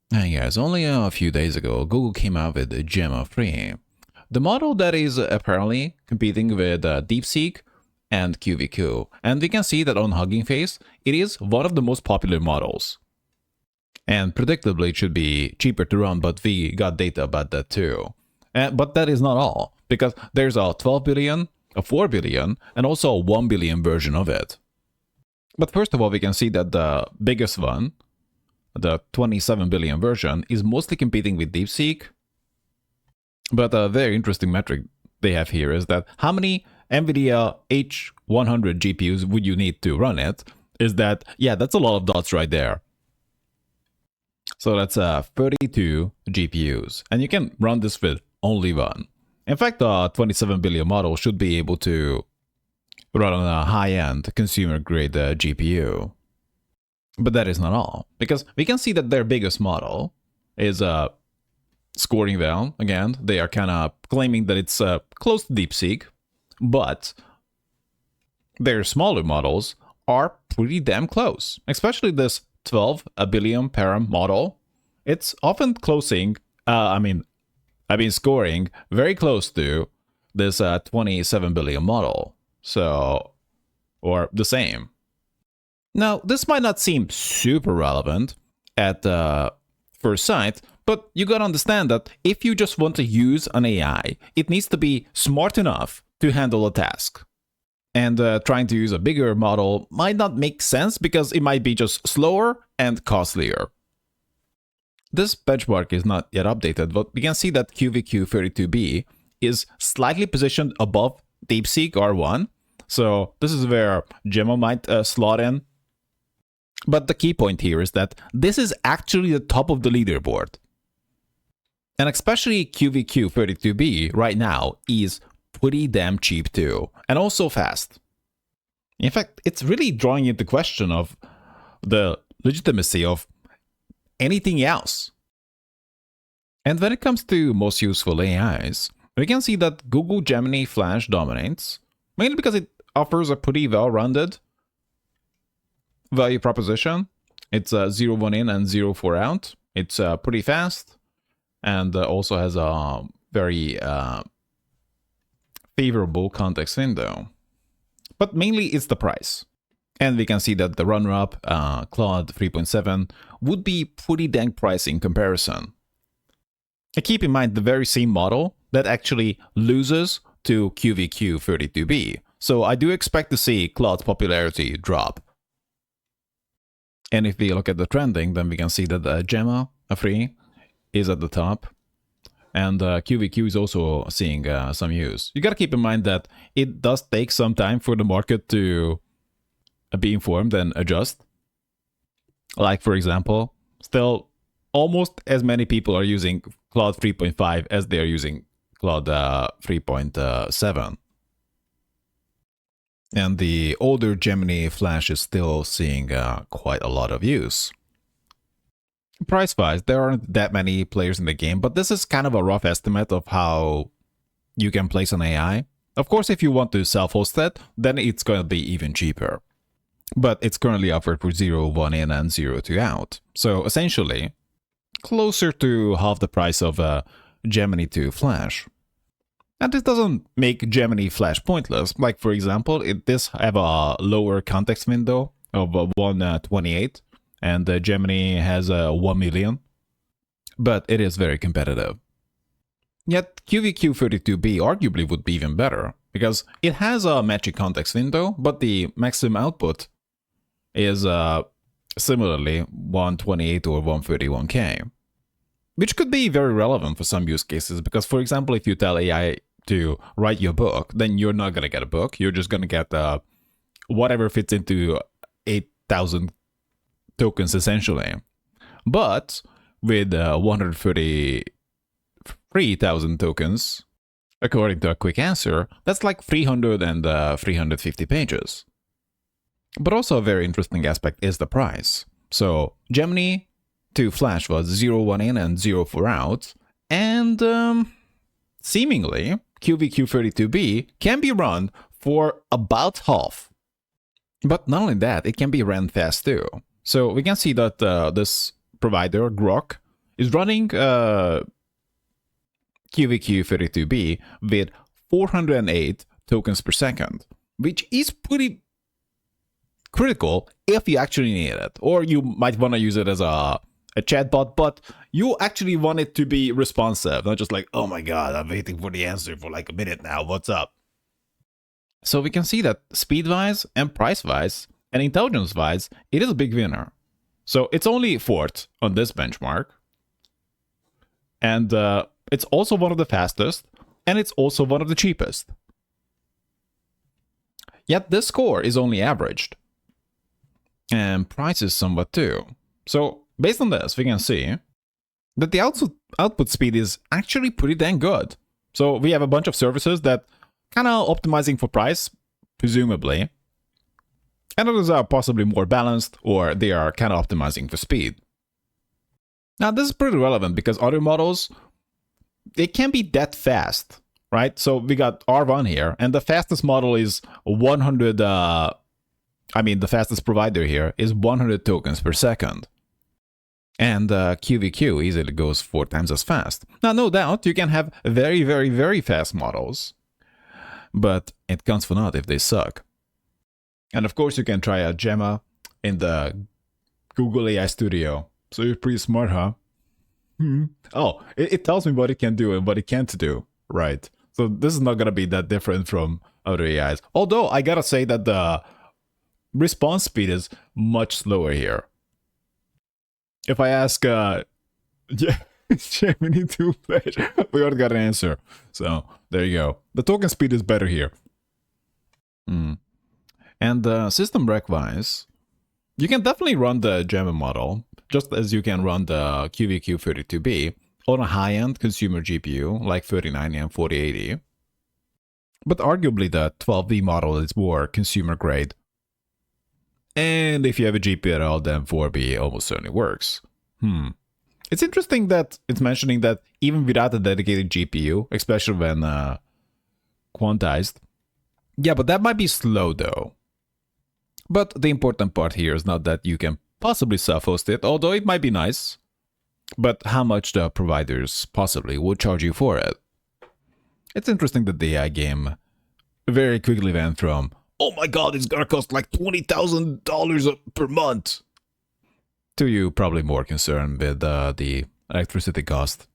Hey guys, only a few days ago, Google came out with Gemma 3, the model that is apparently competing with DeepSeek and QVQ. And we can see that on Hugging Face, it is one of the most popular models. And predictably, it should be cheaper to run, but we got data about that too. But that is not all, because there's a 12 billion, a 4 billion, and also a 1 billion version of it. But first of all, we can see that the biggest one, the 27 billion version, is mostly competing with DeepSeek. But a very interesting metric they have here is that how many NVIDIA H100 GPUs would you need to run it? Is that, yeah, that's a lot of dots right there. So that's 32 GPUs. And you can run this with only one. In fact, the 27 billion model should be able to run on a high-end consumer-grade GPU. But that is not all, because we can see that their biggest model is scoring well. Again, they are kind of claiming that it's close to DeepSeek, but their smaller models are pretty damn close, especially this 12 billion param model. It's often closing, scoring very close to this 27 billion model. So, or the same. Now, this might not seem super relevant at first sight, but you gotta understand that if you just want to use an AI, it needs to be smart enough to handle a task. And trying to use a bigger model might not make sense because it might be just slower and costlier. This benchmark is not yet updated, but we can see that QVQ32B is slightly positioned above DeepSeek R1. So this is where Gemma might slot in. But the key point here is that this is actually the top of the leaderboard. And especially QVQ32B right now is pretty damn cheap too, and also fast. In fact, it's really drawing into question of the legitimacy of anything else. And when it comes to most useful AIs, we can see that Google Gemini Flash dominates, mainly because it offers a pretty well-rounded value proposition. It's 0-1 in and 0-4 out. It's pretty fast and also has a very favorable context window. But mainly it's the price. And we can see that the runner-up, Claude 3.7, would be pretty dang pricey in comparison. And keep in mind the very same model that actually loses to QVQ32B. So I do expect to see Claude's popularity drop. And if we look at the trending, then we can see that Gemma, free, is at the top. And QVQ is also seeing some use. You gotta keep in mind that it does take some time for the market to be informed and adjust. Like, for example, still almost as many people are using Claude 3.5 as they are using Claude 3.7. And the older Gemini Flash is still seeing quite a lot of use. Price-wise, there aren't that many players in the game, but this is kind of a rough estimate of how you can place an AI. Of course, if you want to self-host that, then it's going to be even cheaper. But it's currently offered for 0-1 in and 0-2 out. So essentially, closer to half the price of Gemini 2 Flash. And this doesn't make Gemini Flash pointless. Like, for example, this have a lower context window of 128, and Gemini has 1 million. But it is very competitive. Yet QVQ32B arguably would be even better, because it has a matching context window, but the maximum output is similarly 128 or 131K. Which could be very relevant for some use cases, because, for example, if you tell AI to write your book, then you're not going to get a book. You're just going to get whatever fits into 8,000 tokens, essentially. But with 133,000 tokens, according to a quick answer, that's like 300 and 350 pages. But also a very interesting aspect is the price. So Gemini 2 Flash was 0-1 in and 0-4 out, and seemingly QVQ32B can be run for about half. But not only that, it can be ran fast too. So we can see that this provider, Grok, is running QVQ32B with 408 tokens per second, which is pretty critical if you actually need it. Or you might want to use it as a chatbot, but you actually want it to be responsive, not just like, oh my god, I'm waiting for the answer for like a minute now, what's up? So we can see that speed-wise and price-wise and intelligence-wise, it is a big winner. So it's only fourth on this benchmark. And it's also one of the fastest, and it's also one of the cheapest. Yet this score is only averaged. And price is somewhat too. So based on this, we can see that the output speed is actually pretty dang good. So we have a bunch of services that kind of optimizing for price, presumably. And others are possibly more balanced, or they are kind of optimizing for speed. Now this is pretty relevant because other models, they can't be that fast, right? So we got R1 here, and the fastest model is 100, the fastest provider here is 100 tokens per second. And QVQ easily goes 4 times as fast. Now, no doubt, you can have very, very, very fast models, but it counts for naught if they suck. And of course, you can try out Gemma in the Google AI Studio. So you're pretty smart, huh? Oh, it tells me what it can do and what it can't do, right? So this is not going to be that different from other AIs. Although, I gotta say that the response speed is much slower here. If I ask, yeah, Gemini 2 pledge, we already got an answer. So there you go. The token speed is better here. And system rec-wise, you can definitely run the Gemma model, just as you can run the QVQ32B on a high-end consumer GPU like 3090 and 4080. But arguably the 12V model is more consumer grade. And if you have a GPU at all, then 4B almost certainly works. It's interesting that it's mentioning that even without a dedicated GPU, especially when quantized. Yeah, but that might be slow though. But the important part here is not that you can possibly self-host it, although it might be nice, but how much the providers possibly would charge you for it. It's interesting that the AI game very quickly went from, oh my god, it's gonna cost like $20,000 per month, to you probably more concerned with the electricity cost.